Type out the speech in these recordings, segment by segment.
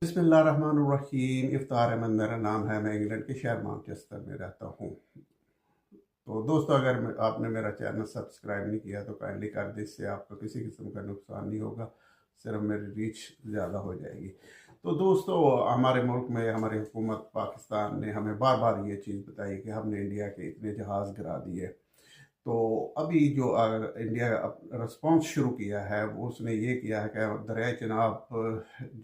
बिस्मिल्लाहिर्रहमानिर्रहीम। इफ्तार अहमद मेरा नाम है। मैं इंग्लैंड के शहर मैनचेस्टर में रहता हूँ। तो दोस्तों, अगर आपने मेरा चैनल सब्सक्राइब नहीं किया तो काइंडली कर दे, इससे आपको किसी किस्म का नुकसान नहीं होगा, सिर्फ मेरी रीच ज़्यादा हो जाएगी। तो दोस्तों, हमारे मुल्क में हमारी हुकूमत पाकिस्तान ने हमें बार बार ये चीज़ बताई कि हमने इंडिया के इतने जहाज़ गिरा दिए। तो अभी जो इंडिया रिस्पॉन्स शुरू किया है, वो उसने ये किया है कि दरिया चनाब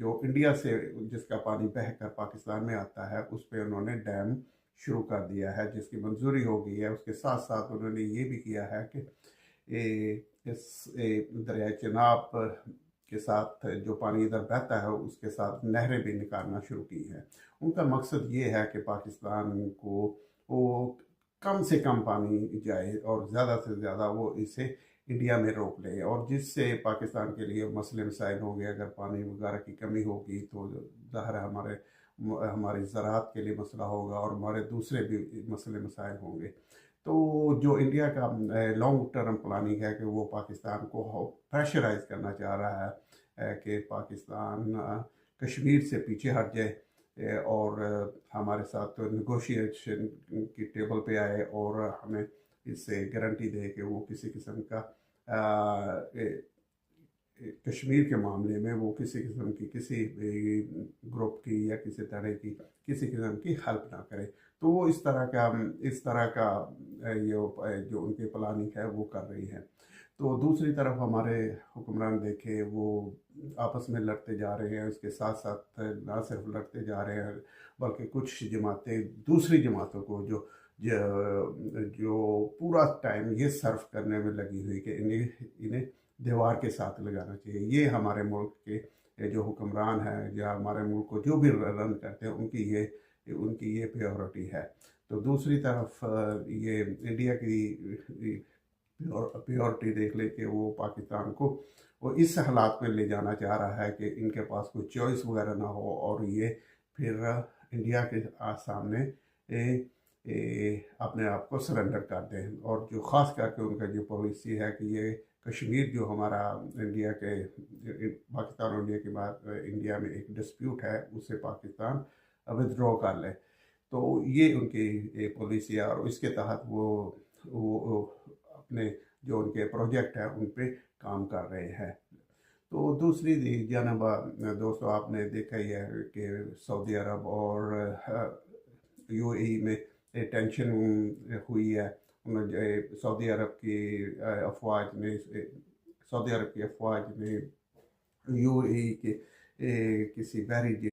जो इंडिया से जिसका पानी बह कर पाकिस्तान में आता है, उस पर उन्होंने डैम शुरू कर दिया है, जिसकी मंजूरी हो गई है। उसके साथ साथ उन्होंने ये भी किया है कि दरिया चनाब के साथ जो पानी इधर बहता है उसके साथ नहरें भी निकालना शुरू की हैं। उनका मकसद ये है कि पाकिस्तान को वो कम से कम पानी जाए और ज़्यादा से ज़्यादा वो इसे इंडिया में रोक ले, और जिससे पाकिस्तान के लिए मसले मसाइल होंगे। अगर पानी वगैरह की कमी होगी तो ज़ाहिर है हमारी ज़राअत के लिए मसला होगा और हमारे दूसरे भी मसले मसाइल होंगे। तो जो इंडिया का लॉन्ग टर्म प्लानिंग है कि वो पाकिस्तान को प्रेशराइज करना चाह रहा है कि पाकिस्तान कश्मीर से पीछे हट जाए और हमारे साथ नेगोशिएशन की टेबल पे आए और हमें इससे गारंटी दे कि वो किसी किस्म का कश्मीर के मामले में वो किसी किस्म की किसी ग्रुप की या किसी तरह की किसी किस्म की हेल्प ना करे। तो वो इस तरह का ये जो उनकी प्लानिंग है वो कर रही है। तो दूसरी तरफ हमारे हुक्मरान देखे वो आपस में लड़ते जा रहे हैं। उसके साथ साथ ना सिर्फ लड़ते जा रहे हैं, बल्कि कुछ जमातें दूसरी जमातों को जो पूरा टाइम ये सर्व करने में लगी हुई कि इन्हें दीवार के साथ लगाना चाहिए। ये हमारे मुल्क के जो हुक्मरान हैं या हमारे मुल्क को जो भी रन करते हैं, उनकी ये प्रायोरिटी है। तो दूसरी तरफ ये इंडिया की प्योरिटी देख ले कि वो पाकिस्तान को वो इस हालात में ले जाना चाह रहा है कि इनके पास कोई चॉइस वगैरह ना हो और ये फिर इंडिया के सामने अपने आप को सरेंडर कर दें। और जो ख़ास करके उनका जो पॉलिसी है कि ये कश्मीर जो हमारा इंडिया के पाकिस्तान और इंडिया के बाद इंडिया में एक डिस्प्यूट है, उसे पाकिस्तान विदड्रॉ कर ले। तो ये उनकी पॉलिसी है और इसके तहत वो अपने जो उनके प्रोजेक्ट हैं उन पे काम कर रहे हैं। तो दूसरी जानब दोस्तों, आपने देखा ही है कि सऊदी अरब और यूएई में टेंशन हुई है। सऊदी अरब की अफवाज ने यूएई के किसी बहरी